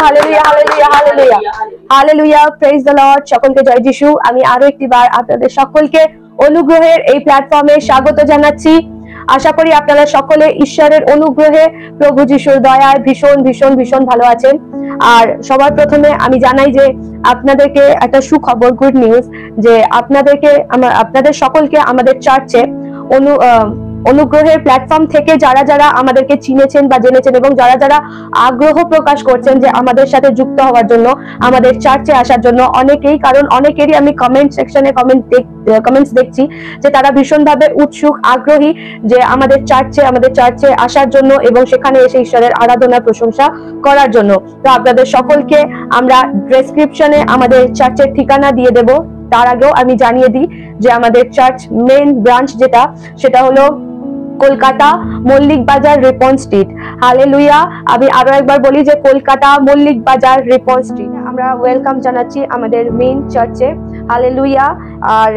Hallelujah hallelujah hallelujah hallelujah hallelujah, praise the lord. সকলকে জয় যিশু। আমি আরো একটিবার আপনাদের সকলকে অনুগ্রহের এই প্ল্যাটফর্মে স্বাগত জানাচ্ছি। আশা করি আপনারা সকলে ঈশ্বরের অনুগ্রহে, প্রভু যিশুর দয়ায় ভীষণ ভীষণ ভীষণ ভালো আছেন। আর সবার প্রথমে আমি জানাই যে আপনাদেরকে একটা সুখবর, গুড নিউজ, যে আপনাদের সকলকে আমাদের চার্চে অনুগ্রহের প্ল্যাটফর্ম থেকে যারা যারা আমাদেরকে চিনেছেন বা জেনেছেন এবং যারা যারা আগ্রহ প্রকাশ করছেন যে আমাদের সাথে যুক্ত হওয়ার জন্য, আমাদের চার্চে আসার জন্য, অনেকেই, কারণ অনেকেরই আমি কমেন্ট সেকশনে কমেন্টস দেখছি যে তারা ভীষণভাবে উৎসুক, আগ্রহী যে আমাদের চার্চে আসার জন্য এবং সেখানে এসে ঈশ্বরের আরাধনা প্রশংসা করার জন্য। তো আপনাদের সকলকে আমরা ডেসক্রিপশনে আমাদের চার্চের ঠিকানা দিয়ে দেব। তার আগেও আমি জানিয়ে দিই যে আমাদের চার্চ মেইন ব্রাঞ্চ সেটা হলো কলকাতা মল্লিক বাজার রিপন স্ট্রিট। হালেলুয়া। আমি আরো একবার বলি যে কলকাতা মল্লিক বাজার রিপন স্ট্রিট আমরা ওয়েলকাম জানাচ্ছি আমাদের মেইন চার্চে। হালেলুয়া। আর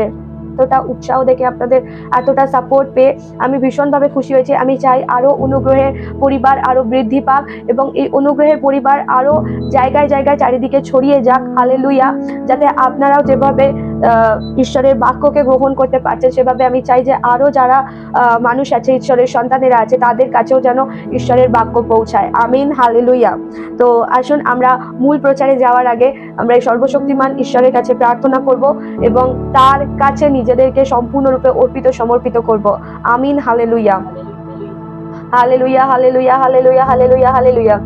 এতটা উৎসাহ দেখে, আপনাদের এতটা সাপোর্ট পেয়ে আমি ভীষণভাবে খুশি হয়েছি। আমি চাই আরো অনুগ্রহের পরিবার আরো বৃদ্ধি পাক এবং এই অনুগ্রহের পরিবার আরো জায়গায় জায়গায় চারিদিকে ছড়িয়ে যাক। হালেলুয়া। যাতে আপনারাও যেভাবে ঈশ্বরের বাক্যকে গ্রহণ করতে পারছেন, সেভাবে আমি চাই যে আরো যারা মানুষ আছে, ঈশ্বরের সন্তানেরা আছে, তাদের কাছেও যেন ঈশ্বরের বাক্য পৌঁছায়। আমিন। হালেলুয়া। তো আসুন আমরা মূল প্রচারে যাওয়ার আগে আমরা এই সর্বশক্তিমান ঈশ্বরের কাছে প্রার্থনা করব এবং তার কাছে নিজেদেরকে সম্পূর্ণরূপে সমর্পিত করব। আমিন। হালেলুয়া হালেলুয়া হালেলুয়া হালেলুয়া হালেলুয়া হালেলুয়া।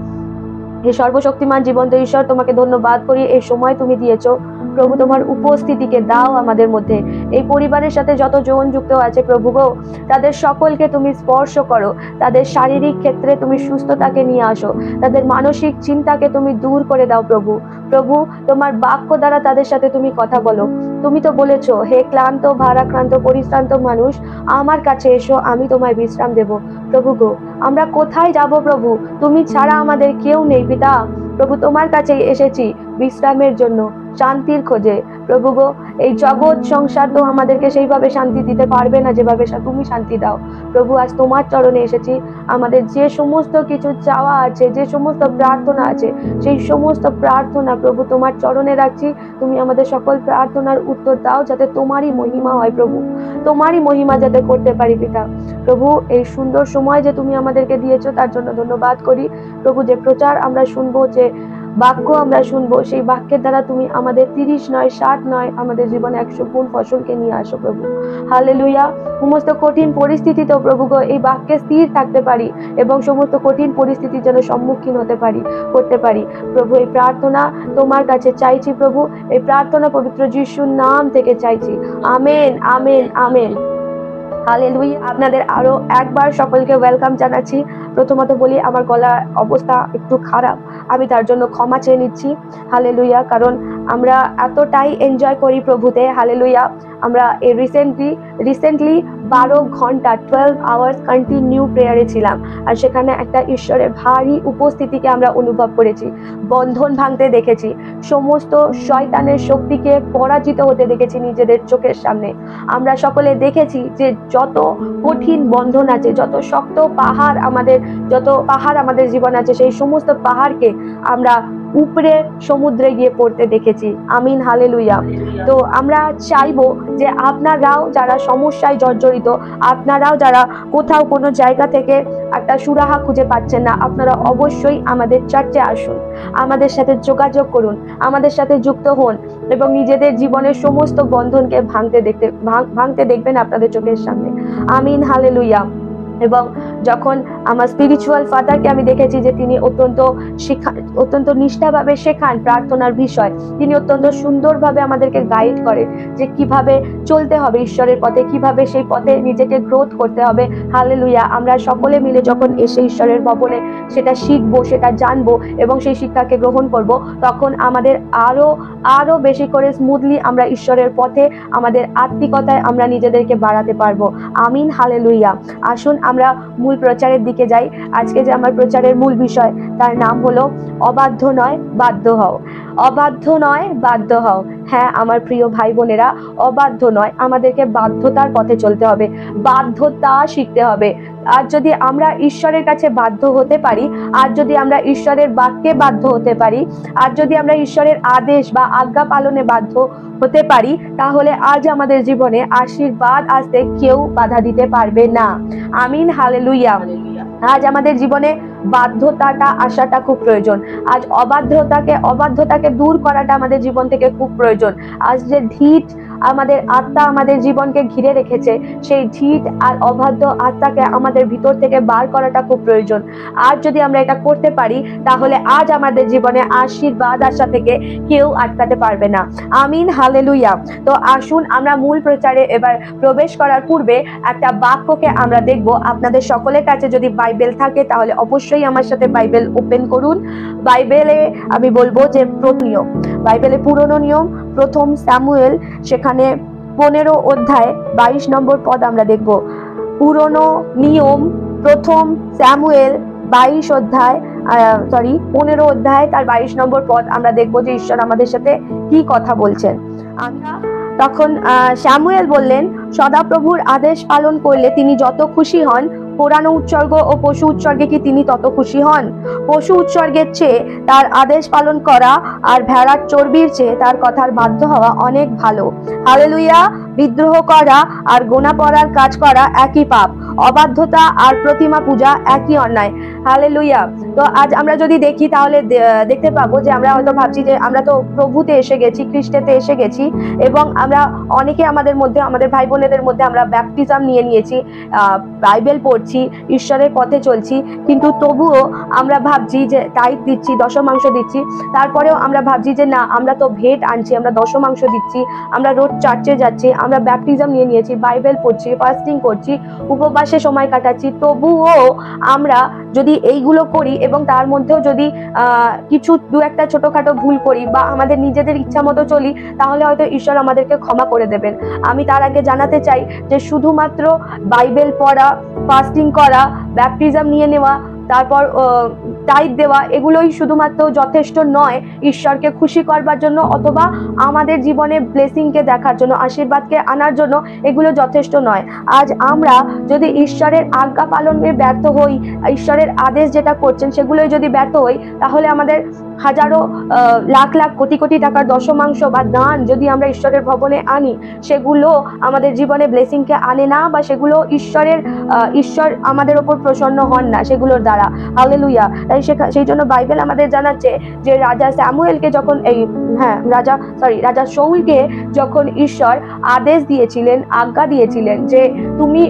হে সর্বশক্তিমান জীবন্ত ঈশ্বর, তোমাকে ধন্যবাদ করি এই সময় তুমি দিয়েছো প্রভু। তোমার উপস্থিতিকে দাও আমাদের মধ্যে। এই পরিবারের সাথে যতজন যুক্ত আছে প্রভু গো, তাদের সকলকে তুমি স্পর্শ করো। তাদের শারীরিক ক্ষেত্রে তুমি সুস্থতাকে নিয়ে আসো, তাদের মানসিক চিন্তাকে তুমি দূর করে দাও প্রভু। প্রভু, তোমার বাক্য দ্বারা তাদের সাথে তুমি কথা বলো। তুমি তো বলেছো, হে ক্লান্ত ভারাক্রান্ত পরিশ্রান্ত মানুষ, আমার কাছে এসো, আমি তোমায় বিশ্রাম দেব। প্রভু গো, আমরা কোথায় যাব প্রভু? তুমি ছাড়া আমাদের কেউ নেই পিতা। প্রভু, তোমার কাছে এসেছি বিশ্রামের জন্য, শান্তির খোঁজে। প্রভু গো, এই জগৎ সংসার তো আমাদেরকে সেইভাবে শান্তি দিতে পারবে না যেভাবে তুমি শান্তি দাও। প্রভু, আজ তোমার চরণে এসেছি। আমাদের যে সমস্ত কিছু চাওয়া আছে, যে সমস্ত প্রার্থনা আছে, সেই সমস্ত প্রার্থনা প্রভু তোমার চরণে রাখছি। তুমি আমাদের সকল প্রার্থনার উত্তর দাও, যাতে তোমারই মহিমা হয় প্রভু, তোমারই মহিমা যাতে করতে পারি পিতা। প্রভু, এই সুন্দর সময় যে তুমি আমাদেরকে দিয়েছো তার জন্য ধন্যবাদ করি প্রভু। যে প্রচার আমরা শুনবো, যে বাক্য আমরা শুনবো, সেই বাক্যের দ্বারা তুমি আমাদের 30 নয় 60 নয়, আমাদের জীবনে 100 গুণ ফসলকে নিয়ে আসো প্রভু। হালেলুয়া। সমস্ত কঠিন পরিস্থিতিতেও প্রভু গো, এই বাক্যে স্থির থাকতে পারি এবং সমস্ত কঠিন পরিস্থিতির যেন সম্মুখীন করতে পারি প্রভু। এই প্রার্থনা তোমার কাছে চাইছি প্রভু, এই প্রার্থনা পবিত্র যিশুর নাম থেকে চাইছি। Amen amen amen. হালেলুয়া। আপনাদের আরো একবার সকলকে ওয়েলকাম জানাচ্ছি। প্রথমত বলি, আমার গলার অবস্থা একটু খারাপ, আমি তার জন্য ক্ষমা চেয়ে নিচ্ছি। হালেলুয়া। কারণ আমরা এতটাই এনজয় করি প্রভুতে। হালেলুয়া। আমরা এই রিসেন্টলি 12 ঘন্টা 12 আওয়ার্স কন্টিনিউ প্রেয়ারে ছিলাম। আর সেখানে একটা ঈশ্বরের ভারী উপস্থিতিকে আমরা অনুভব করেছি, বন্ধন ভাঙতে দেখেছি, সমস্ত শয়তানের শক্তিকে পরাজিত হতে দেখেছি নিজেদের চোখের সামনে। আমরা সকলে দেখেছি যে যত কঠিন বন্ধন আছে, যত শক্ত পাহাড় আমাদের জীবন আছে, সেই সমস্ত পাহাড়কে আমরা উপরে সমুদ্রে গিয়ে পড়তে দেখেছি। আমিন। হালেলুয়া। তো আমরা চাইবো যে আপনারাও যারা সমস্যায় জর্জরিত, আপনারাও যারা কোথাও কোনো জায়গা থেকে একটা সুরাহা খুঁজে পাচ্ছেন না, আপনারা অবশ্যই আমাদের চার্চে আসুন, আমাদের সাথে যোগাযোগ করুন, আমাদের সাথে যুক্ত হন এবং নিজেদের জীবনের সমস্ত বন্ধনকে ভাঙতে দেখবেন আপনাদের চোখের সামনে। আমিন। হালেলুয়া। এবং যখন আমার স্পিরিচুয়াল ফাদারকে আমি দেখেছি যে তিনি অত্যন্ত নিষ্ঠাভাবে শেখান প্রার্থনার বিষয়। তিনি অত্যন্ত সুন্দরভাবে আমাদেরকে গাইড করেন যে কিভাবে চলতে হবে ঈশ্বরের পথে, কিভাবে সেই পথে নিজেকে গ্রোথ করতে হবে। হালেলুয়া। আমরা সকলে মিলে যখন এসে ঈশ্বরের ভবনে সেটা শিখবো, সেটা জানবো এবং সেই শিক্ষাকে গ্রহণ করব, তখন আমাদের আরো বেশি করে স্মুথলি আমরা ঈশ্বরের পথে, আমাদের আত্মিকতায় আমরা নিজেদেরকে বাড়াতে পারবো। আমিন। হালেলুয়া। আসুন আমরা মূল প্রচারের দিকে যাই। আজকে যে আমার প্রচারের মূল বিষয়, তার নাম হলো অবাধ্য নয় বাধ্য হও। অবাধ্য নয় বাধ্য হও। হ্যাঁ আমার প্রিয় ভাই বোনেরা, অবাধ্য নয়, আমাদেরকে বাধ্যতার পথে চলতে হবে, বাধ্যতা শিখতে হবে। আজ যদি আমরা ঈশ্বরের কাছে বাধ্য হতে পারি, আজ যদি আমরা ঈশ্বরের বাক্যে বাধ্য হতে পারি, আজ যদি আমরা ঈশ্বরের আদেশ বা আজ্ঞা পালনে বাধ্য হতে পারি, তাহলে আজ আমাদের জীবনে আশীর্বাদ আসতে কেউ বাধা দিতে পারবে না। আমিন, হালেলুয়া। আজ আমাদের জীবনে বাধ্যতাটা আসাটা খুব প্রয়োজন। আজ অবাধ্যতাকে দূর করাটা আমাদের জীবন থেকে খুব প্রয়োজন। আজ যে ঢিঠ আমাদের আত্মা আমাদের জীবনকে ঘিরে রেখেছে, সেই ঢিঠ আর অবাধ্য আত্মাকে আমাদের ভিতর থেকে বার করাটা খুব প্রয়োজন। আজ যদি আমরা এটা করতে পারি, তাহলে আজ আমাদের জীবনে আশীর্বাদ আসা থেকে কেউ আটকাতে পারবে না। আমিন, হালেলুয়া। তো আসুন আমরা মূল প্রচারে এবার প্রবেশ করার পূর্বে একটা বাক্যকে আমরা দেখব। আপনাদের সকলের কাছে যদি বাইবেল থাকে তাহলে অবশ্যই আমার সাথে বাইবেল ওপেন করুন। বাইবেলে আমি বলবো যে বাইবেলে পুরনো নিয়ম 1 স্যামুয়েল, সেখানে 15 অধ্যায় 22 নম্বর পদ আমরা দেখব। পুরনো নিয়ম 1 স্যামুয়েল 15 অধ্যায় তার 22 নম্বর পদ আমরা দেখব যে ঈশ্বর আমাদের সাথে কি কথা বলছেন। আমরা তখন স্যামুয়েল বললেন, সদাপ্রভুর আদেশ পালন করলে তিনি যত খুশি হন, পুরানো উৎসর্গ ও পশু উৎসর্গে কি তিনি তত খুশি হন? পশু উৎসর্গের চেয়ে তার আদেশ পালন করা আর ভেড়ার চর্বির চেয়ে তার কথার বাধ্য হওয়া অনেক ভালো। হালেলুয়া। বিদ্রোহ করা আর গোনা পড়ার কাজ করা একই পাপ, অবাধ্যতা আর প্রতিমা পূজা একই অন্যায়। হালেলুয়া। তো আজ আমরা যদি দেখি তাহলে দেখতে পাবো যে আমরা হয়তো ভাবছি যে আমরা তো প্রভুতে এসে গেছি, খ্রিস্টেতে এসে গেছি, এবং আমরা অনেকে আমাদের মধ্যে, আমাদের ভাই বোনেদের মধ্যে আমরা ব্যাপটিজম নিয়ে নিয়েছি, বাইবেল পড়ছি, ঈশ্বরের পথে চলছি, কিন্তু তবুও আমরা ভাবছি যে টাইট দিচ্ছি, দশমাংশ দিচ্ছি, তারপরেও আমরা ভাবছি যে না, আমরা তো ভেট আনছি, আমরা দশমাংশ দিচ্ছি, আমরা রোজ চার্চে যাচ্ছি, আমরা ব্যাপটিজম নিয়ে নিয়েছি, বাইবেল পড়ছি, ফাস্টিং করছি, উপবাসে সময় কাটাচ্ছি, তবুও আমরা যদি এইগুলো করি এবং তার মধ্যেও যদি কিছু দু একটা ছোটখাটো ভুল করি বা আমাদের নিজেদের ইচ্ছা মতো চলি, তাহলে হয়তো ঈশ্বর আমাদেরকে ক্ষমা করে দেবেন। আমি তার আগে জানাতে চাই যে শুধুমাত্র বাইবেল পড়া, ফাস্টিং করা, ব্যাপটিজম নিয়ে নেওয়া, তারপর টাইট দেওয়া, এগুলোই শুধুমাত্র যথেষ্ট নয় ঈশ্বরকে খুশি করবার জন্য অথবা আমাদের জীবনে ব্লেসিংকে দেখার জন্য, আশীর্বাদকে আনার জন্য এগুলো যথেষ্ট নয়। আজ আমরা যদি ঈশ্বরের আজ্ঞা পালনে ব্যর্থ হই, ঈশ্বরের আদেশ যেটা করছেন সেগুলোই যদি ব্যর্থ হই, তাহলে আমাদের হাজারো লাখ লাখ কোটি কোটি টাকার দশমাংশ বা দান যদি আমরা ঈশ্বরের ভবনে আনি, সেগুলো আমাদের জীবনে ব্লেসিংকে আনে না, বা সেগুলো ঈশ্বর আমাদের ওপর প্রসন্ন হন না সেগুলোর দ্বারা। হালেলুয়া। তাই সেই জন্য বাইবেল আমাদের জানাচ্ছে যে রাজা শাউলকে যখন ঈশ্বর আদেশ দিয়েছিলেন, আজ্ঞা দিয়েছিলেন যে তুমি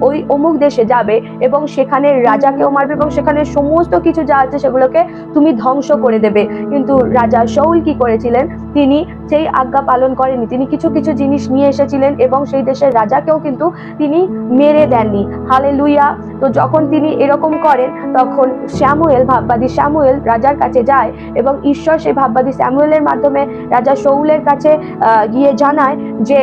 ওই অমুক দেশে যাবে এবং সেখানে রাজাকেও মারবে এবং সেখানে সমস্ত কিছু যা আছে সেগুলোকে তুমি ধ্বংস করে দেবে, কিন্তু রাজা শাউল কি করেছিলেন? তিনি সেই আজ্ঞা পালন করেনি। তিনি কিছু কিছু জিনিস নিয়ে এসেছিলেন এবং সেই দেশের রাজাকেও কিন্তু তিনি মেরে দেননি। হালেলুয়া। তো যখন তিনি এরকম করেন, তখন ভাববাদী স্যামুয়েল রাজার কাছে যায় এবং ঈশ্বর সেই ভাববাদী স্যামুয়েলের মাধ্যমে রাজা শাউলের কাছে গিয়ে জানায় যে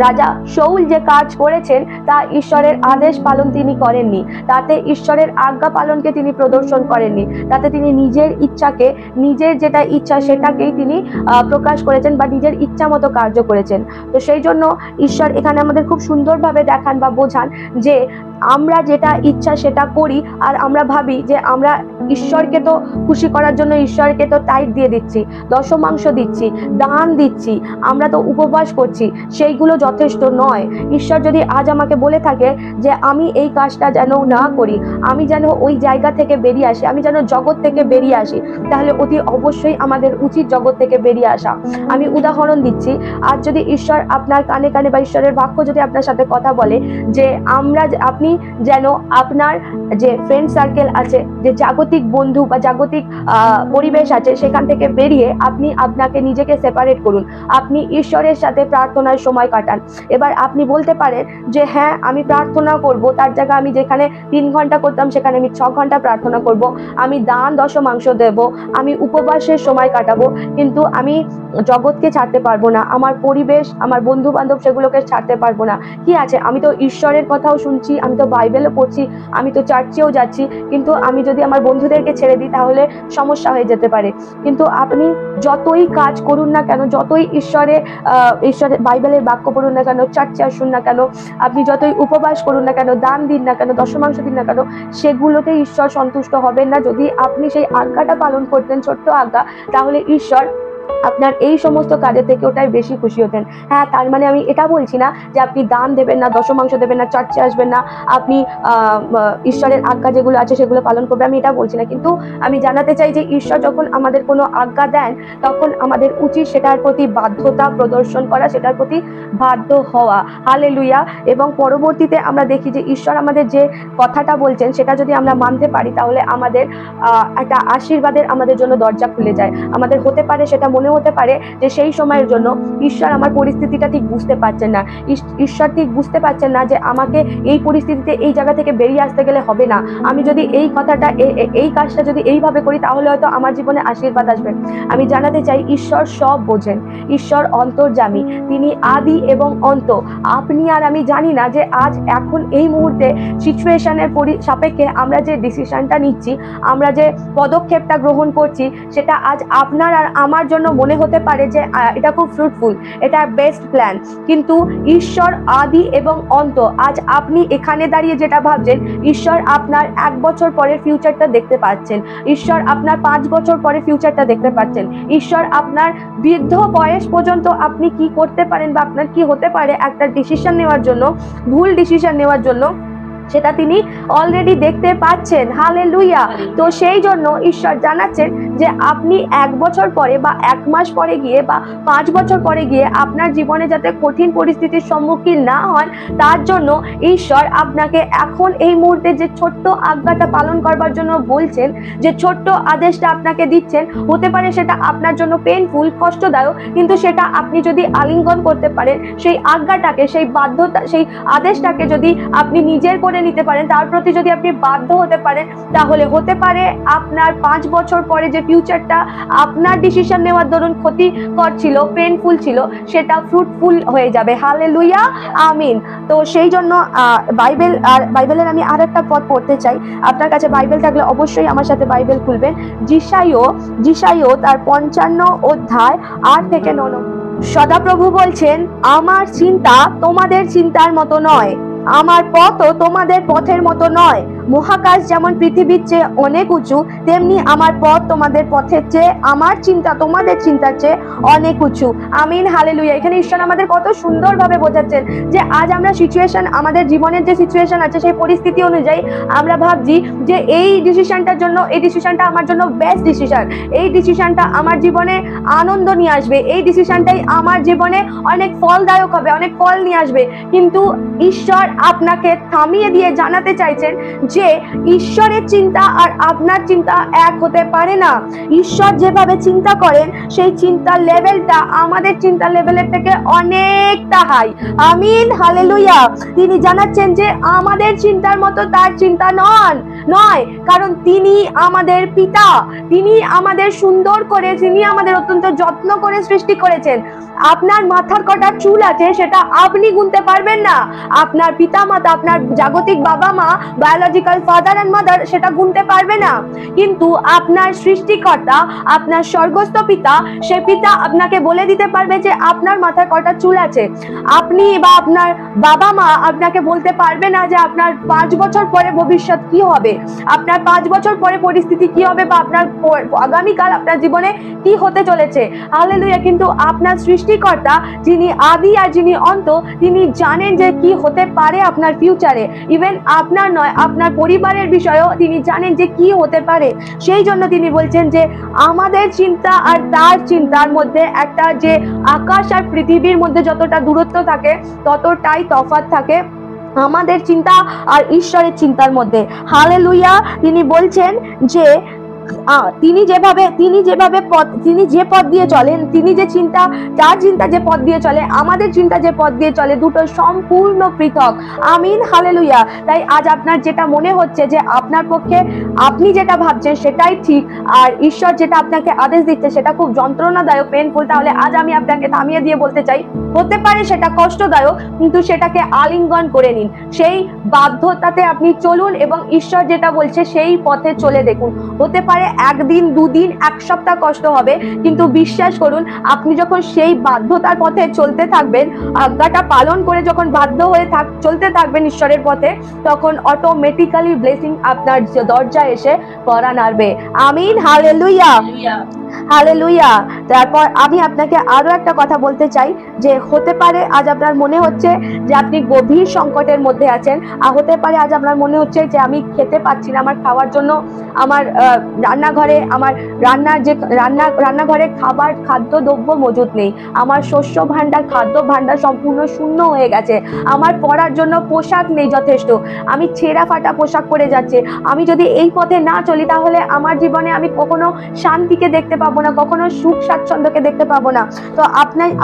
রাজা শাউল যে কাজ করেছেন তা ঈশ্বরের আদেশ পালন তিনি করেননি, তাতে ঈশ্বরের আজ্ঞা পালনকে তিনি প্রদর্শন করেননি, তাতে তিনি নিজের ইচ্ছাকে, নিজের যেটা ইচ্ছা সেটাকেই তিনি প্রকাশ করেছেন বা নিজের ইচ্ছা মতো কার্য করেছেন। তো সেই জন্য ঈশ্বর এখানে আমাদের খুব সুন্দরভাবে দেখান বা বোঝান যে আমরা যেটা ইচ্ছা সেটা করি, আর আমরা ভাবি যে আমরা ঈশ্বরকে তো খুশি করার জন্য ঈশ্বরকে তো টাইট দিয়ে দিচ্ছি, দশমাংশ দিচ্ছি, দান দিচ্ছি, আমরা তো উপবাস করছি, সেইগুলো যথেষ্ট নয়। ঈশ্বর যদি আজ আমাকে বলে থাকে যে আমি এই কাজটা যেন না করি, আমি যেন ওই জায়গা থেকে বেরিয়ে আসি, আমি যেন জগৎ থেকে বেরিয়ে আসি, তাহলে অতি অবশ্যই আমাদের উচিত জগৎ থেকে বেরিয়ে আসা। আমি উদাহরণ দিচ্ছি, আজ যদি ঈশ্বর আপনার কানে কানে বা ঈশ্বরের বাক্য যদি আপনার সাথে কথা বলে যে আপনি যেন আপনার যে ফ্রেন্ড সার্কেল আছে, যে জাগতিক বন্ধু বা জাগতিক পরিবেশ আছে, সেখান থেকে বেরিয়ে আপনি আপনাকে নিজেকে সেপারেট করুন, আপনি ঈশ্বরের সাথে প্রার্থনার সময় কাটান। এবার আপনি বলতে পারেন যে হ্যাঁ আমি প্রার্থনা করব, তার জায়গায় আমি যেখানে 3 ঘন্টা করতাম সেখানে আমি 6 ঘন্টা প্রার্থনা করব, আমি দান দশমাংশ দেব, আমি উপবাসের সময় কাটাবো, কিন্তু আমি জগৎকে ছাড়তে পারবো না, আমার পরিবেশ, আমার বন্ধু বান্ধব সেগুলোকে ছাড়তে পারবো না। কি আছে, আমি তো ঈশ্বরের কথাও শুনছি, আমি তো বাইবেলও পড়ছি, আমি তো চার্চেও যাচ্ছি, কিন্তু আমি যদি আমার বন্ধুদেরকে ছেড়ে দিই তাহলে সমস্যা হয়ে যেতে পারে। কিন্তু আপনি যতই কাজ করুন না কেন, যতই ঈশ্বরের বাইবেলের বাক্য পড়ুন না কেন, চার্চে আসুন না কেন, আপনি যতই উপবাস করুন না কেন, দান দিন না কেন, দশমাংশ দিন না কেন, সেগুলোতে ঈশ্বর সন্তুষ্ট হবেন না। যদি আপনি সেই আজ্ঞাটা পালন করতেন, ছোট্ট আজ্ঞা, তাহলে ঈশ্বর আপনার এই সমস্ত কাজের থেকে ওটাই বেশি খুশি হতেন। হ্যাঁ, তার মানে আমি এটা বলছি না যে আপনি দান দেবেন না, দশমাংশ দেবেন না, চার্চে আসবেন না, আপনি ঈশ্বরের আজ্ঞা যেগুলো আছে সেগুলো পালন করবে, আমি এটা বলছি না। কিন্তু আমি জানাতে চাই যে ঈশ্বর যখন আমাদের কোনো আজ্ঞা দেন, তখন আমাদের উচিত সেটার প্রতি বাধ্যতা প্রদর্শন করা, সেটার প্রতি বাধ্য হওয়া। হালেলুয়া। এবং পরবর্তীতে আমরা দেখি যে ঈশ্বর আমাদের যে কথাটা বলছেন সেটা যদি আমরা মানতে পারি, তাহলে আমাদের একটা আশীর্বাদের আমাদের জন্য দরজা খুলে যায়। আমাদের হতে পারে, সেটা মনে হতে পারে যে সেই সময়ের জন্য ঈশ্বর আমার পরিস্থিতিটা ঠিক বুঝতে পারছেন না, ঈশ্বর ঠিক বুঝতে পারছেন না যে আমাকে এই পরিস্থিতিতে এই জায়গা থেকে বেরিয়ে আসতে গেলে হবে না, আমি যদি এই কথাটা এই কাজটা যদি এইভাবে করি তাহলে হয়তো আমার জীবনে আশীর্বাদ আসবে। আমি জানাতে চাই ঈশ্বর সব বোঝেন, ঈশ্বর অন্তর্যামী, তিনি আদি এবং অন্ত। আপনি আর আমি জানি না যে আজ এখন এই মুহূর্তে সিচুয়েশনের সাপেক্ষে আমরা যে ডিসিশনটা নিচ্ছি, আমরা যে পদক্ষেপটা গ্রহণ করছি, সেটা আজ আপনার আর আমার জন্য মনে হতে পারে যে এটা খুব ফ্রুটফুল, এটা বেস্ট প্ল্যান। কিন্তু ঈশ্বর আদি এবং অন্ত। আজ আপনি এখানে দাঁড়িয়ে যেটা ভাবছেন, ঈশ্বর আপনার 1 বছর পরের ফিউচারটা দেখতে পাচ্ছেন, ঈশ্বর আপনার 5 বছর পরে ফিউচারটা দেখতে পাচ্ছেন, ঈশ্বর আপনার বৃদ্ধ বয়স পর্যন্ত আপনি কি করতে পারেন বা আপনার কি হতে পারে একটা ডিসিশন নেওয়ার জন্য, ভুল ডিসিশন নেওয়ার জন্য, সেটা তিনি অলরেডি দেখতে পাচ্ছেন। হালেলুয়া। তো সেই জন্য ঈশ্বর জানাচ্ছেন যে আপনি 1 বছর পরে বা 1 মাস পরে গিয়ে বা 5 বছর পরে গিয়ে আপনার জীবনে যাতে কঠিন পরিস্থিতির সম্মুখীন না হন, তার জন্য ঈশ্বর আপনাকে এখন এই মুহূর্তে যে ছোট্ট আজ্ঞাটা পালন করবার জন্য বলছেন, যে ছোট্ট আদেশটা আপনাকে দিচ্ছেন, হতে পারে সেটা আপনার জন্য পেইনফুল, কষ্টদায়ক, কিন্তু সেটা আপনি যদি আলিঙ্গন করতে পারেন, সেই আজ্ঞাটাকে, সেই বাধ্যতা, সেই আদেশটাকে যদি আপনি নিজের করে নিতে পারেন, তার প্রতি যদি আপনি বাধ্য হতে পারেন, তাহলে হতে পারে আপনার 5 বছর পরে যে ফিউচারটা আপনার ডিসিশন নেওয়ার দরুন ক্ষতিকর ছিল, পেইনফুল ছিল, সেটা ফ্রুটফুল হয়ে যাবে। হালেলুয়া, আমিন। তো সেই জন্য বাইবেলের আমি আরেকটা পদ পড়তে চাই। আপনার কাছে বাইবেল থাকলে অবশ্যই আমার সাথে বাইবেল খুলবেন। যিশাইও তার 55 অধ্যায় 8 থেকে 9। সদাপ্রভু বলছেন, আমার চিন্তা তোমাদের চিন্তার মতো নয়, আমার পথও তোমাদের পথের মতো নয়। মহাকাশ যেমন পৃথিবীর চেয়ে অনেক উঁচু, তেমনি আমার পথ তোমাদের পথের চেয়ে, আমার চিন্তা তোমাদের চিন্তার চেয়ে অনেক উঁচু। আমিন, হালেলুয়া। এখানে ঈশ্বর আমাদের কত সুন্দরভাবে বোঝাচ্ছেন যে আজ আমরা সিচুয়েশন, আমাদের জীবনের যে সিচুয়েশন আছে, সেই পরিস্থিতি অনুযায়ী আমরা ভাবছি যে এই ডিসিশনটার জন্য, এই ডিসিশনটা আমার জন্য বেস্ট ডিসিশন, এই ডিসিশনটা আমার জীবনে আনন্দ নিয়ে আসবে, এই ডিসিশনটাই আমার জীবনে অনেক ফলদায়ক হবে, অনেক ফল নিয়ে আসবে। কিন্তু ঈশ্বর আপনাকে থামিয়ে দিয়ে জানাতে চাইছেন যে ঈশ্বরের চিন্তা আর আপনার চিন্তা এক হতে পারে না। ঈশ্বর যেভাবে চিন্তা করেন, সেই চিন্তার লেভেলটা আমাদের চিন্তার লেভেলের থেকে অনেকটা হাই। আমিন, হালেলুয়া। তিনি জানাচ্ছেন যে আমাদের চিন্তার মতো তার চিন্তা নয়, কারণ তিনি আমাদের পিতা, তিনি আমাদের সুন্দর করে, তিনি আমাদের অত্যন্ত যত্ন করে সৃষ্টি করেছেন। আপনার মাথার কটা চুল আছে সেটা আপনি গুনতে পারবেন না, আপনার পিতা মাতা, আপনার জাগতিক বাবা মা, বায়োলজিক্যাল ফাদার এন্ড মাদার সেটা গুনতে পারবে না। কিন্তু আপনার সৃষ্টিকর্তা, আপনার স্বর্গস্থ পিতা, সে পিতা আপনাকে বলে দিতে পারবে যে আপনার মাথায় কটা চুল আছে। আপনি বা আপনার বাবা মা আপনাকে বলতে পারবে না যে আপনার 5 বছর পরে ভবিষ্যৎ কি হবে, আপনার 5 বছর পরে পরিস্থিতি কি হবে, বা আপনার আগামীকাল আপনার জীবনে কি হতে চলেছে। হালেলুয়া। কিন্তু আপনার সৃষ্টিকর্তা, যিনি আদি আর যিনি অন্ত, তিনি জানেন যে কি হতে পারে আপনার ফিউচারে। ইভেন আপনার নয়, আপনার পরিবারের বিষয়েও তিনি জানেন যে কি হতে পারে। সেই জন্য তিনি বলছেন যে আমাদের চিন্তা আর তার চিন্তার মধ্যে একটা, যে আকাশ আর পৃথিবীর মধ্যে যতটা দূরত্ব থাকে, ততটাই তফাৎ থাকে আমাদের চিন্তা আর ঈশ্বরের চিন্তার মধ্যে। হালেলুয়া। তিনি বলছেন যে তিনি যে পথ দিয়ে চলেন, তিনি যে চিন্তা, তার চিন্তা যে পথ দিয়ে চলে, আমাদের চিন্তা যে পথ দিয়ে চলে, দুটো সম্পূর্ণ পৃথক। আমিন, হালেলুয়া। তাই আজ আপনার যেটা মনে হচ্ছে যে আপনার পক্ষে আপনি যেটা ভাবছেন সেটাই ঠিক, আর ঈশ্বর যেটা আপনাকে আদেশ দিচ্ছে সেটা খুব যন্ত্রণাদায়ক, পেনফুল, তাহলে আজ আমি আপনাকে থামিয়ে দিয়ে বলতে চাই, হতে পারে সেটা কষ্টদায়ক, কিন্তু সেটাকে আলিঙ্গন করে নিন। সেই বাধ্যতাতে আপনি চলুন এবং ঈশ্বর যেটা বলছে সেই পথে চলে দেখুন। হতে পারে একদিন, দুদিন, এক সপ্তাহ কষ্ট হবে, কিন্তু বিশ্বাস করুন, আপনি যখন সেই বাধ্যতার পথে চলতে থাকবেন, আজ্ঞাটা পালন করে যখন বাধ্য হয়ে চলতে থাকবেন ঈশ্বরের পথে, তখন অটোমেটিক্যালি ব্লেসিং আপনার দরজায় এসে কড়া নাড়বে। আমিন, হালেলুয়া, হালেলুয়া। তারপর আমি আপনাকে আরো একটা কথা বলতে চাই, যে হতে পারে আজ আপনার মনে হচ্ছে যে আপনি গভীর সংকটের মধ্যে আছেন, আর হতে পারে আজ আপনার মনে হচ্ছে যে আমি খেতে পাচ্ছি না, আমার খাওয়ার জন্য আমার রান্নাঘরে, আমার রান্নাঘরে খাদ্য দ্রব্য মজুদ নেই, আমার শস্য ভান্ডার, খাদ্য ভান্ডার সম্পূর্ণ শূন্য হয়ে গেছে, আমার পরার জন্য পোশাক নেই যথেষ্ট, আমি ছেঁড়া ফাটা পোশাক পরে যাচ্ছে। আমি যদি এই পথে না চলি তাহলে আমার জীবনে আমি কখনো শান্তিকে দেখতে পাবো না, কখনো সুখ স্বাচ্ছন্দ্যকে দেখতে পাবো না। তো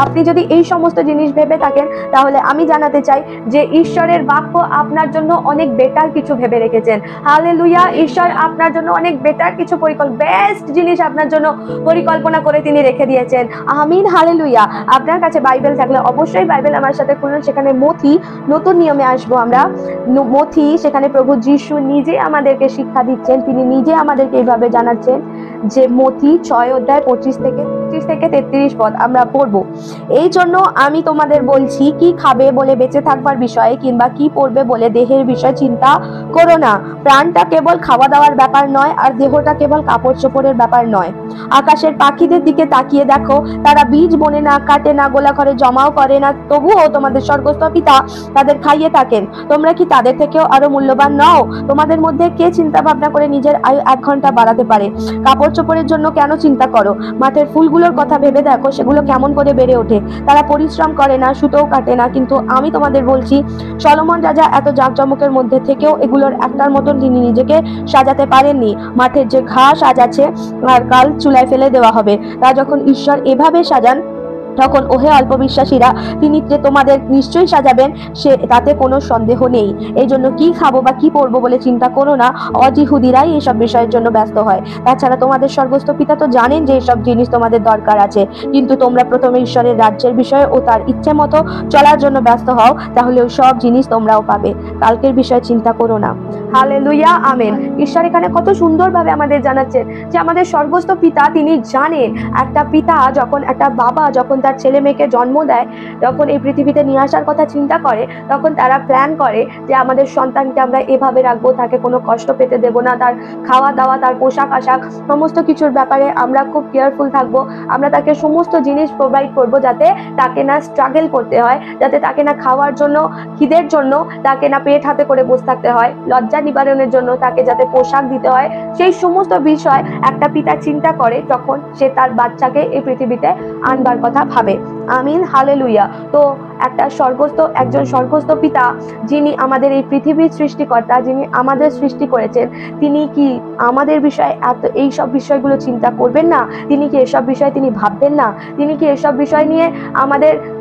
আপনি যদি এই সমস্ত জিনিস ভেবে থাকেন, তাহলে আমি জানাতে চাই যে ঈশ্বরের বাক্য আপনার জন্য অনেক বেটার কিছু ভেবে রেখেছেন। হালেলুয়া। ঈশ্বর আপনার জন্য অনেক বেটার কিছু বেস্ট জিনিস আপনার জন্য পরিকল্পনা করে তিনি রেখে দিয়েছেন। আমিন, হালেলুয়া। আপনার কাছে বাইবেল থাকলে অবশ্যই বাইবেল আমার সাথে খুলুন। সেখানে মথি, নতুন নিয়মে আসবো আমরা, মথি, সেখানে প্রভু যীশু নিজে আমাদেরকে শিক্ষা দিচ্ছেন, তিনি নিজে আমাদেরকে এইভাবে জানাচ্ছেন যে মথি 6 অধ্যায় 25 থেকে 33 পদ আমরা পড়বো। এই জন্য আমি তোমাদের বলছি, কি খাবে বলে বেঁচে থাকবার বিষয়ে, কিংবা কি পড়বে বলে দেহের বিষয়ে চিন্তা করো না। প্রাণটা কেবল খাওয়া দাওয়ার ব্যাপার নয়, আর দেহটা কেবল কাপড় চোপড়ের ব্যাপার নয়। আকাশের পাখিদের দিকে তাকিয়ে দেখো, তারা বীজ বোনে না, কাটে না, গোলা ঘরে জমাও করে না, তবুও তোমাদের স্বর্গস্থ পিতা তাদের খাইয়ে থাকেন। তোমরা কি তাদের থেকেও আরো মূল্যবান নও? তোমাদের মধ্যে কে চিন্তা ভাবনা করে নিজের আয়ু 1 ঘন্টা বাড়াতে পারে? কাপড় চোপড়ের জন্য কেন চিন্তা করো? মাঠের ফুলগুলোর কথা ভেবে দেখো, সেগুলো কেমন করে বেড়ে ওঠে। তারা পরিশ্রম করে না, সুতোও কাটে না। কিন্তু আমি তোমাদের বলছি, সলোমন রাজা এত জাঁকজমকের মধ্যে থেকেও এগুলোর একটার মতন তিনি নিজেকে সাজাতে পারেননি। মাঠের যে ঘাস আজ আছে আর কাল চুলায় ফেলে দেওয়া হবে, তা যখন ঈশ্বর এভাবে সাজান, তখন ওহে অল্প বিশ্বাসীরা, তিনি যে তোমাদের নিশ্চয়ই সাজাবেন, সে তাতে কোনো সন্দেহ নেই। এই জন্য কি খাবো বা কি পরবো বলে চিন্তা করো না। অজিহুদিরাই এসব বিষয়ের জন্য ব্যস্ত হয়। তাছাড়া তোমাদের স্বর্গস্থ পিতা তো জানেন যে এসব জিনিস তোমাদের দরকার আছে। কিন্তু তোমরা প্রথমে ঈশ্বরের রাজ্যের বিষয়ে ও তার ইচ্ছে মতো চলার জন্য ব্যস্ত হও, তাহলে ওই সব জিনিস তোমরাও পাবে। কালকের বিষয়ে চিন্তা করো না। Hallelujah, amen. ঈশ্বর এখানে কত সুন্দরভাবে আমাদের জানাচ্ছেন যে আমাদের স্বর্গস্থ পিতা তিনি জানেন, একটা পিতা যখন, একটা বাবা যখন তার ছেলে মেয়েকে জন্ম দেয়, যখন এই পৃথিবীতে নিয়ে আসার কথা চিন্তা করে, তখন তারা প্ল্যান করে যে আমাদের সন্তানকে আমরা এভাবে রাখবো, তাকে কোনো কষ্ট পেতে দেব না, তার খাওয়া দাওয়া, তার পোশাক আশাক, সমস্ত কিছুর ব্যাপারে আমরা খুব কেয়ারফুল থাকবো। আমরা তাকে সমস্ত জিনিস প্রোভাইড করব, যাতে তাকে না স্ট্রাগল করতে হয়, যাতে তাকে না খাওয়ার জন্য, খিদের জন্য তাকে না পেট হাতে করে বসে থাকতে হয়, লজ্জা নিবারণের জন্য তাকে যাতে পোশাক দিতে হয়। সেই সমস্ত বিষয় একটা পিতা চিন্তা করে যখন সে তার বাচ্চাকে এই পৃথিবীতে আনবার কথা ভাবে। আমিন, হালেলুয়া। তো একজন স্বর্গস্থ পিতা, যিনি আমাদের এই পৃথিবীর সৃষ্টিকর্তা, যিনি আমাদের সৃষ্টি করেছেন, তিনি কি আমাদের বিষয়ে এই সব বিষয়গুলো চিন্তা করবেন না? তিনি কি এসব বিষয়ে তিনি ভাববেন না? তিনি কি এসব বিষয় নিয়ে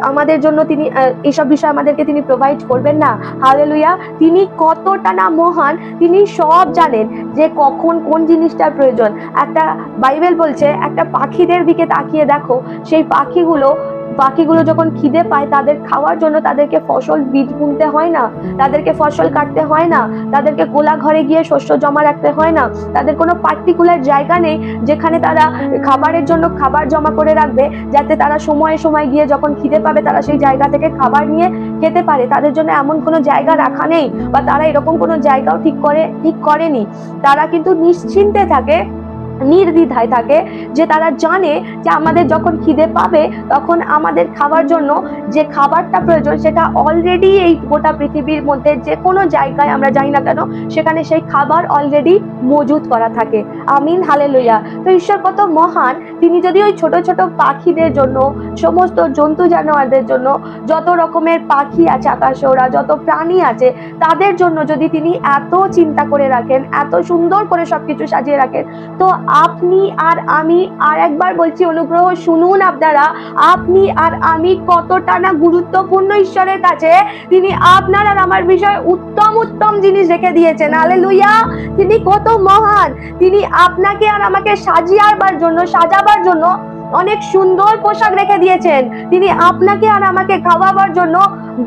আমাদের জন্য তিনি এইসব বিষয় আমাদেরকে তিনি প্রোভাইড করবেন না? হালেলুয়া। তিনি কতটা না মহান, তিনি সব জানেন যে কখন কোন জিনিসটার প্রয়োজন। একটা বাইবেল বলছে, একটা পাখিদের দিকে তাকিয়ে দেখো, সেই পাখিগুলো যখন খিদে পায়, তাদের খাওয়ার জন্য তাদেরকে ফসল বীজ বুনতে হয় না, তাদেরকে ফসল কাটতে হয় না, তাদেরকে গোলা ঘরে গিয়ে শস্য জমা রাখতে হয় না, তাদের কোনো পার্টিকুলার জায়গা নেই যেখানে তারা খাবারের জন্য খাবার জমা করে রাখবে, যাতে তারা সময়ে সময় গিয়ে যখন খিদে পাবে তারা সেই জায়গা থেকে খাবার নিয়ে খেতে পারে। তাদের জন্য এমন কোনো জায়গা রাখা নেই, বা তারা এরকম কোনো জায়গাও ঠিক করেনি। তারা কিন্তু নিশ্চিন্তে থাকে, নির্দ্বিধায় থাকে, যে তারা জানে যে আমাদের যখন খিদে পাবে তখন আমাদের খাওয়ার জন্য যে খাবারটা প্রয়োজন সেটা অলরেডি এই গোটা পৃথিবীর মধ্যে যে কোনো জায়গায় আমরা যাই না কেন, সেখানে সেই খাবার অলরেডি মজুদ করা থাকে। আমিন, হালেলুয়া। তো ঈশ্বর কত মহান, তিনি যদি ওই ছোট ছোট পাখিদের জন্য, সমস্ত জন্তু জানোয়ারদের জন্য, যত রকমের পাখি আছে আকাশে ওরা, যত প্রাণী আছে তাদের জন্য যদি তিনি এত চিন্তা করে রাখেন, এত সুন্দর করে সবকিছু সাজিয়ে রাখেন, তো আপনি আর আমি, আর একবার বলছি অনুগ্রহ শুনুন আপনারা, আপনি আর আমি কতটা না গুরুত্বপূর্ণ ঈশ্বরের কাছে। তিনি আপনার আর আমার বিষয়ে উত্তম উত্তম জিনিস রেখে দিয়েছেন। হালেলুয়া। তিনি কত মহান, তিনি আপনাকে আর আমাকে সাজাবার জন্য অনেক সুন্দর পোশাক রেখে দিয়েছেন। তিনি আপনাকে আর আমাকে খাওয়াবার জন্য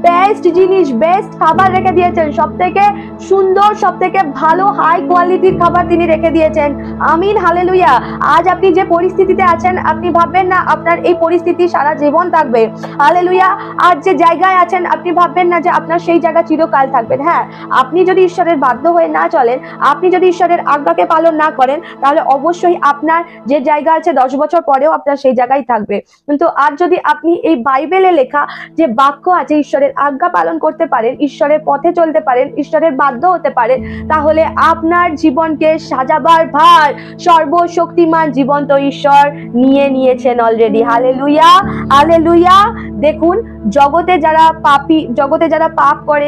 বেস্ট জিনিস, বেস্ট খাবার রেখে দিয়েছেন। সব থেকে সুন্দর, সব থেকে ভালো হাই কোয়ালিটির খাবার তিনি রেখে দিয়েছেন। আমিন, হালেলুয়া। আজ আপনি যে পরিস্থিতিতে আছেন, আপনি ভাববেন না আপনার এই পরিস্থিতি সারা জীবন থাকবে। হালেলুয়া। আজ যে জায়গায় আছেন, আপনি ভাববেন না যে আপনার সেই জায়গা চিরকাল থাকবেন। হ্যাঁ, আপনি যদি ঈশ্বরের বাধ্য হয়ে না চলেন, আপনি যদি ঈশ্বরের আজ্ঞাকে পালন না করেন, তাহলে অবশ্যই আপনার যে জায়গা আছে 10 বছর পরেও আপনার সেই জায়গায় থাকবে। কিন্তু আজ যদি আপনি এই বাইবেলে লেখা যে বাক্য আছে, ঈশ্বরের আজ্ঞা পালন করতে পারেন, ঈশ্বরের পথে চলতে পারেন, ঈশ্বরের বাধ্য হতে পারেন, তাহলে আপনার জীবনকে সাজাবার ভার সর্বশক্তিমান জীবন্ত ঈশ্বর নিয়ে নিয়েছেন অলরেডি। Hallelujah, hallelujah. দেখুন, জগতে যারা পাপী, জগতে যারা পাপ করে,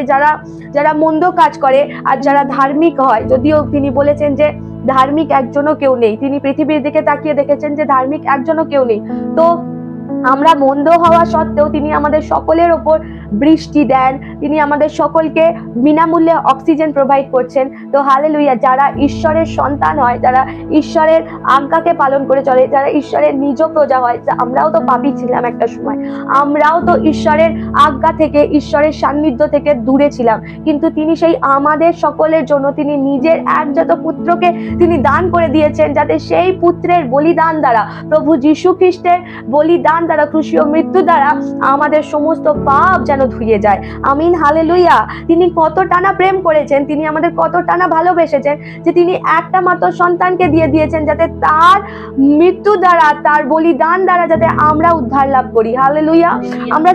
যারা মন্দ কাজ করে, আর যারা ধার্মিক হয়, যদিও তিনি বলেছেন যে ধার্মিক একজনও কেউ নেই, তিনি পৃথিবীর দিকে তাকিয়ে দেখেছেন যে ধার্মিক একজনও কেউ নেই, তো আমরা মন্দ হওয়া সত্ত্বেও তিনি আমাদের সকলের ওপর বৃষ্টি দেন, তিনি আমাদের সকলকে বিনামূল্যে অক্সিজেন প্রোভাইড করছেন। তো হালেলুয়া। যারা ঈশ্বরের সন্তান হয়, যারা ঈশ্বরের আজ্ঞাকে পালন করে চলে, যারা ঈশ্বরের নিজ প্রজা হয়, আমরাও তো পাপী ছিলাম একটা সময়, আমরাও তো ঈশ্বরের আজ্ঞা থেকে, ঈশ্বরের সান্নিধ্য থেকে দূরে ছিলাম, কিন্তু তিনি সেই আমাদের সকলের জন্য তিনি নিজের একজাত পুত্রকে তিনি দান করে দিয়েছেন, যাতে সেই পুত্রের বলিদান দ্বারা, প্রভু যীশু খ্রিস্টের বলিদান দ্বারা, ক্রুশীয় মৃত্যু দ্বারা আমাদের সমস্ত পাপ যেন ধুয়ে যায়। আমিন, হালেলুয়া। তিনি কত টানা প্রেম করেছেন, তিনি আমাদের কত টানা ভালোবেসেছেন, যে তিনি একটা মাত্র সন্তানকে দিয়ে দিয়েছেন, যাতে তার মৃত্যু দ্বারা, তার বলিদান দ্বারা যাতে আমরা উদ্ধার লাভ করি। হালেলুয়া। আমরা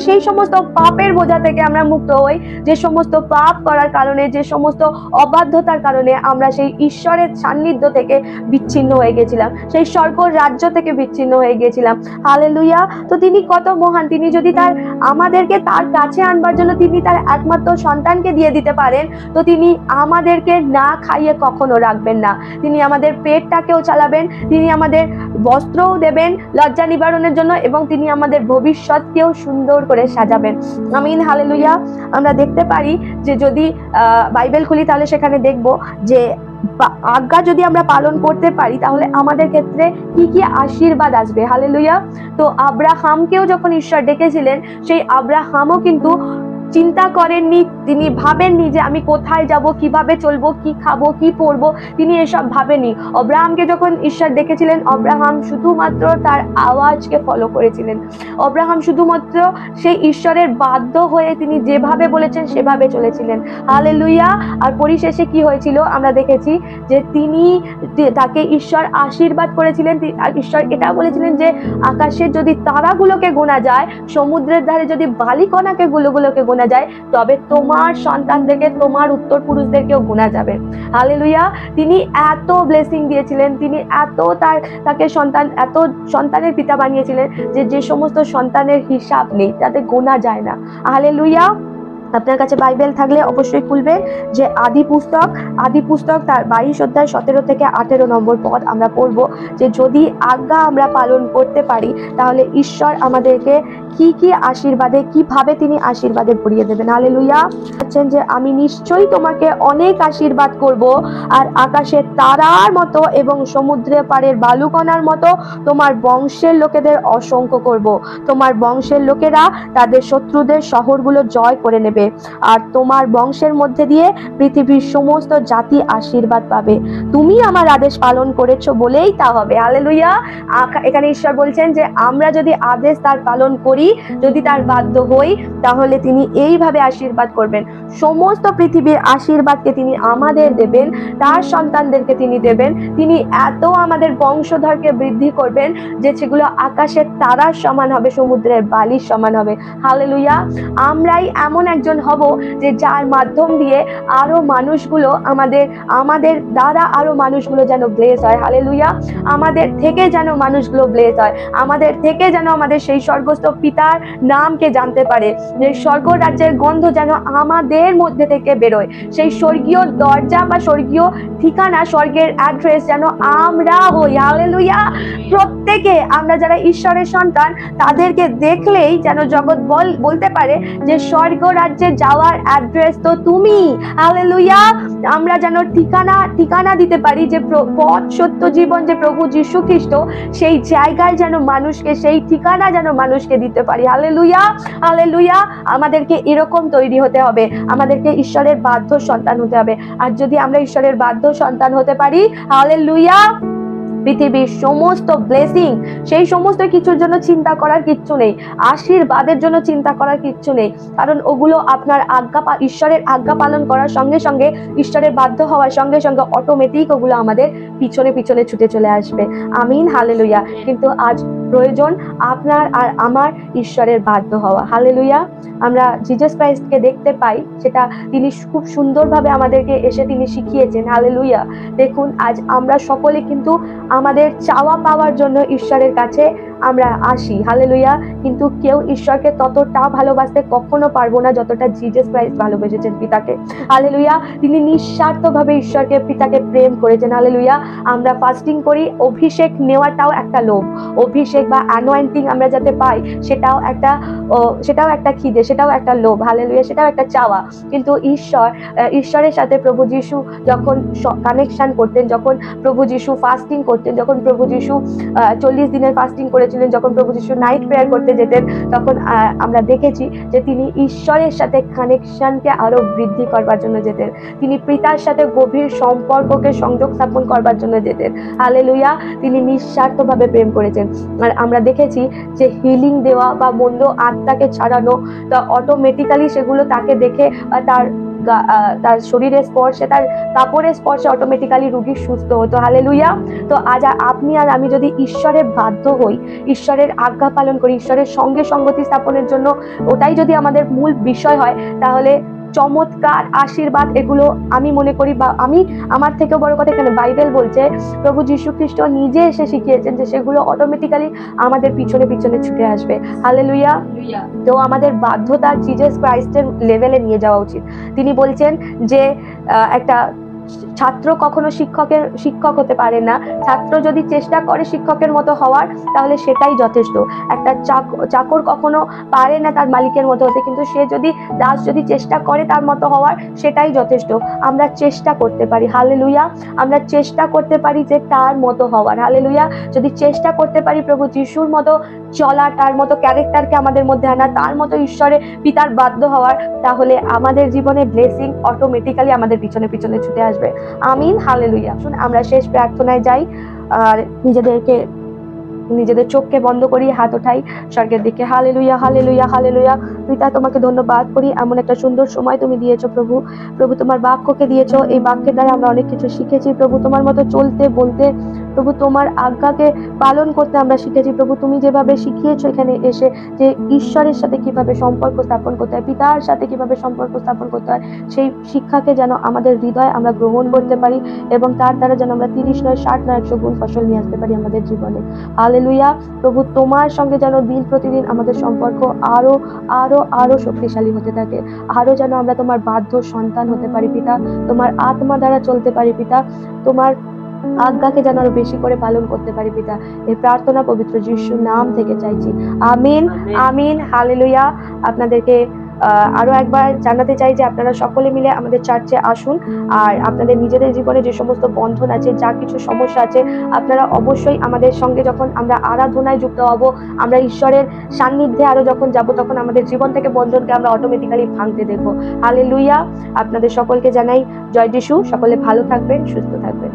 সেই সমস্ত পাপের বোঝা থেকে আমরা মুক্ত হই, যে সমস্ত পাপ করার কারণে, যে সমস্ত অবাধ্যতার কারণে আমরা সেই ঈশ্বরের সান্নিধ্য থেকে বিচ্ছিন্ন হয়ে গেছিলাম, সেই স্বর্গ রাজ্য থেকে বিচ্ছিন্ন হয়ে গেছিলাম। হালেলুয়া। তো তিনি কত মহান, তিনি যদি আমাদেরকে তার কাছে আনবার জন্য তিনি তার একমাত্র সন্তানকে দিয়ে দিতে পারেন, তো তিনি আমাদেরকে না খাইয়ে কখনো রাখবেন না। তিনি আমাদের পেটটাকেও চালাবেন, তিনি আমাদের বস্ত্রও দেবেন লজ্জা নিবারণের জন্য, এবং তিনি আমাদের ভবিষ্যৎকেও সুন্দর করে সাজাবেন। আমিন, হালেলুয়া। আমরা দেখতে পারি যে যদি বাইবেল খুলি, তাহলে সেখানে দেখব যে আজ্ঞা যদি আমরা পালন করতে পারি, তাহলে আমাদের ক্ষেত্রে কি কি আশীর্বাদ আসবে। হালেলুয়া। তো আব্রাহামকেও যখন ঈশ্বর ডেকেছিলেন, সেই আব্রাহামও কিন্তু চিন্তা করেননি, তিনি ভাবেননি যে আমি কোথায় যাব, কিভাবে চলবো, কি খাবো, কি পরবো, তিনি এসব ভাবেননি। আব্রাহামকে যখন ঈশ্বর ডেকেছিলেন, আব্রাহাম শুধুমাত্র তার আওয়াজকে ফলো করেছিলেন। আব্রাহাম শুধুমাত্র সেই ঈশ্বরের বাধ্য হয়ে তিনি যেভাবে বলেছেন সেভাবে চলেছিলেন। হালেলুয়া। আর পরিশেষে কি হয়েছিল আমরা দেখেছি, যে তাকে ঈশ্বর আশীর্বাদ করেছিলেন। আর ঈশ্বর এটা বলেছিলেন যে আকাশের যদি তারাগুলোকে গোনা যায়, সমুদ্রের ধারে যদি বালিকণাকে গুলোগুলোকে গোনা যায়, তবে তোমার সন্তানদেরকে, তোমার উত্তর পুরুষদেরকেও গোনা যাবে। হালেলুয়া। তিনি এত ব্লেসিং দিয়েছিলেন, তিনি তাকে এত সন্তানের পিতা বানিয়েছিলেন, যে সমস্ত সন্তানের হিসাব নেই, তাতে গোনা যায় না। হালেলুয়া। আপনার কাছে বাইবেল থাকলে অবশ্যই খুলবেন, যে আদি পুস্তক তার 22 অধ্যায় 17 থেকে 18 নম্বর পদ আমরা পড়বো, যে যদি আজ্ঞা আমরা পালন করতে পারি, তাহলে ঈশ্বর আমাদেরকে কি কি আশীর্বাদে, কিভাবে তিনি আশীর্বাদে ভরিয়ে দেবেন। হালেলুয়া। বলছেন যে আমি নিশ্চয়ই তোমাকে অনেক আশীর্বাদ করব, আর আকাশের তারার মতো এবং সমুদ্রের পাড়ের বালুকণার মতো তোমার বংশের লোকেদের অসংখ্য করব। তোমার বংশের লোকেরা তাদের শত্রুদের শহরগুলো জয় করে নেবে, আর তোমার বংশের মধ্যে দিয়ে পৃথিবীর সমস্ত জাতি আশীর্বাদ পাবে। তুমি আমার আদেশ পালন করেছো বলেই তা হবে। হালেলুয়া। এখানে ঈশ্বর বলছেন যে আমরা যদি আদেশ তার পালন করি, যদি তার বাধ্য হই, তাহলে তিনি এইভাবে আশীর্বাদ করবেন। সমস্ত পৃথিবীর আশীর্বাদকে তিনি আমাদের দেবেন, তার সন্তানদেরকে তিনি দেবেন। তিনি এত আমাদের বংশধরকে বৃদ্ধি করবেন যে সেগুলো আকাশের তারার সমান হবে, সমুদ্রের বালির সমান হবে। হালেলুয়া। আমরাই এমন একজন একজন হব যে যার মাধ্যম দিয়ে আরো মানুষগুলো আমাদের দ্বারা আরো মানুষগুলো যেন ব্লেস হয়। হালেলুয়া। আমাদের থেকে যেন মানুষগুলো ব্লেস হয়, আমাদের থেকে যেন আমাদের সেই স্বর্গস্থ পিতার নামকে জানতে পারে, যে স্বর্গ রাজ্যের গন্ধ যেন আমাদের মধ্যে থেকে বেরোয়, সেই স্বর্গীয় দরজা বা স্বর্গীয় ঠিকানা, স্বর্গের অ্যাড্রেস যেন আমরা হই। হালেলুয়া। প্রত্যেকে আমরা যারা ঈশ্বরের সন্তান তাদেরকে দেখলেই যেন জগৎ বলতে পারে যে স্বর্গ রাজ্যে যাওয়ার অ্যাড্রেস তো তুমি। হালেলুয়া। আমরা যেন ঠিকানা দিতে পারি যে পথ সত্য জীবন যে প্রভু যীশু খ্রিস্ট, সেই জায়গায় যেন মানুষকে, সেই ঠিকানা যেন মানুষকে দিতে পারি। হালেলুয়া। হালেলুয়া। আমাদেরকে এরকম তৈরি হতে হবে, আমাদেরকে ঈশ্বরের বাধ্য সন্তান হতে হবে। আর যদি আমরা ঈশ্বরের বাধ্য সন্তান হতে পারি, হালেলুয়া, পৃথিবীর সমস্ত ব্লেসিং, সেই সমস্ত কিছুর জন্য চিন্তা করার কিচ্ছু নেই, আশীর্বাদের জন্য চিন্তা করার কিচ্ছু নেই, কারণ ওগুলো আপনার ঈশ্বরের আজ্ঞা পালন করার সঙ্গে সঙ্গে, ঈশ্বরের বাধ্য হওয়ার সঙ্গে সঙ্গে অটোমেটিক ওগুলো আমাদের পিছনে পিছনে ছুটে চলে আসবে। আমিন। হালেলুয়া। কিন্তু আজ প্রয়োজন আপনার আর আমার ঈশ্বরের বাধ্য হওয়া। হালেলুয়া। আমরা জিজাস ক্রাইস্টকে দেখতে পাই, সেটা তিনি খুব সুন্দরভাবে আমাদেরকে এসে তিনি শিখিয়েছেন। হালেলুয়া। দেখুন, আজ আমরা সকলে কিন্তু আমাদের চাওয়া পাওয়ার জন্য ঈশ্বরের কাছে আমরা আসি। হালেলুয়া। কিন্তু কেউ ঈশ্বরকে ততটা ভালোবাসতে কখনো পারবো না যতটা জিজাস ক্রাইস্ট ভালোবেসেছেন পিতাকে। হালেলুয়া। তিনি নিঃস্বার্থভাবে ঈশ্বরকে, পিতাকে প্রেম করেছেন। হালেলুয়া। আমরা ফাস্টিং করি, অভিষেক নেওয়াটাও একটা লোভ, অভিষেক বা অ্যানোয়েন্টিং আমরা যাতে পাই সেটাও একটা খিদে, সেটাও একটা লোভ। হালেলুয়া। সেটাও একটা চাওয়া। কিন্তু ঈশ্বরের সাথে প্রভু যীশু যখন কানেকশন করতেন, যখন প্রভু যীশু ফাস্টিং করতেন, যখন প্রভু যীশু 40 দিনের ফাস্টিং করেছিলেন, যখন প্রভু যীশু নাইট প্রেয়ার করতে যেতেন, তখন আমরা দেখেছি যে তিনি ঈশ্বরের সাথে কানেকশনকে আরো বৃদ্ধি করবার জন্য যেতেন, তিনি পিতার সাথে গভীর সম্পর্ককে সংযোগ স্থাপন করবার জন্য যেতেন। হালেলুয়া। তিনি নিঃস্বার্থভাবে প্রেম করেছেন। আর আমরা দেখেছি যে হিলিং দেওয়া বা মন্দ আত্মাকে ছাড়ানো, তা অটোমেটিক্যালি সেগুলো তাকে দেখে তার শরীরের স্পর্শে, তার কাপড়ের স্পর্শে অটোমেটিক্যালি রোগী সুস্থ হতো। হালেলুয়া। তো আজ আপনি আর আমি যদি ঈশ্বরের বাধ্য হই, ঈশ্বরের আজ্ঞা পালন করি, ঈশ্বরের সঙ্গে সঙ্গতি স্থাপনের জন্য ওটাই যদি আমাদের মূল বিষয় হয়, তাহলে চমৎকার আশীর্বাদ এগুলো আমি মনে করি, বা আমার থেকেও বড় কথা এখানে বাইবেল বলছে, প্রভু যীশু খ্রিস্ট নিজে এসে শিখিয়েছেন যে সেগুলো অটোমেটিক্যালি আমাদের পিছনে পিছনে ছুটে আসবে। হালেলুয়া। তো আমাদের বাধ্যতা জিজাস ক্রাইস্টের লেভেলে নিয়ে যাওয়া উচিত। তিনি বলছেন যে একটা ছাত্র কখনো শিক্ষক হতে পারে না, ছাত্র যদি চেষ্টা করে শিক্ষকের মতো হওয়ার তাহলে সেটাই যথেষ্ট। একটা চাকর কখনো পারে না তার মালিকের মতো হতে, কিন্তু সে যদি দাস যদি চেষ্টা করে তার মতো হওয়ার, সেটাই যথেষ্ট। আমরা চেষ্টা করতে পারি। হালেলুয়া। আমরা চেষ্টা করতে পারি যে তার মতো হওয়ার। হালেলুয়া। যদি চেষ্টা করতে পারি প্রভু যীশুর মতো চলা, তার মতো ক্যারেক্টারকে আমাদের মধ্যে আনা, তার মতো ঈশ্বরের পিতার বাধ্য হওয়ার, তাহলে আমাদের জীবনে ব্লেসিং অটোমেটিক্যালি আমাদের পিছনে পিছনে ছুটে আসবে। আমিন। হালেলুয়া। আমরা শেষ প্রার্থনায় যাই আর নিজেদের চোখকে বন্ধ করি, হাত ওঠাই স্বর্গের দিকে। হালেলুয়া। হালেলুয়া। হালেলুয়া। পিতা, তোমাকে ধন্যবাদ করি, এমন একটা সুন্দর সময় তুমি দিয়েছো প্রভু। তোমার বাক্যকে দিয়েছো, এই বাক্যের দ্বারা আমরা অনেক কিছু শিখেছি প্রভু। তোমার মতো চলতে বলতে প্রভু, তোমার আজ্ঞাকে পালন করতে আমরা শিখেছি প্রভু। তুমি যেভাবে শিখিয়েছো এখানে এসে, যে ঈশ্বরের সাথে কিভাবে সম্পর্ক স্থাপন করতে হয়, পিতার সাথে কিভাবে সম্পর্ক স্থাপন করতে হয়, সেই শিক্ষাকে যেন আমাদের হৃদয়ে আমরা গ্রহণ করতে পারি, এবং তার দ্বারা যেন আমরা 30 নয় 60 নয় 100 গুণ ফসল নিয়ে আসতে পারি আমাদের জীবনে। হালেলুয়া। প্রভু, তোমার সঙ্গে যেন দিন প্রতিদিন আমাদের সম্পর্ক আরো আরো আরো শক্তিশালী হতে থাকে, আরো যেন আমরা তোমার বাধ্য সন্তান হতে পারি পিতা, তোমার আত্মা দ্বারা চলতে পারি পিতা, তোমার আজ্ঞাকে যেন আরো বেশি করে পালন করতে পারি পিতা। এই প্রার্থনা পবিত্র যিশুর নাম থেকে চাইছি। আমিন। আমিন। হালেলুয়া। আপনাদেরকে আরো একবার জানাতে চাই যে আপনারা সকলে মিলে আমাদের চার্চে আসুন, আর আপনাদের নিজেদের জীবনে যে সমস্ত বন্ধন আছে, যা কিছু সমস্যা আছে, আপনারা অবশ্যই আমাদের সঙ্গে, যখন আমরা আরাধনায় যুক্ত হব, আমরা ঈশ্বরের সান্নিধ্যে আরো যখন যাব, তখন আমাদের জীবন থেকে বন্ধনকে আমরা অটোমেটিক্যালি ভাঙতে দেখবো। হালেলুয়া। আপনাদের সকলকে জানাই জয় যিশু। সকলে ভালো থাকবেন, সুস্থ থাকবেন।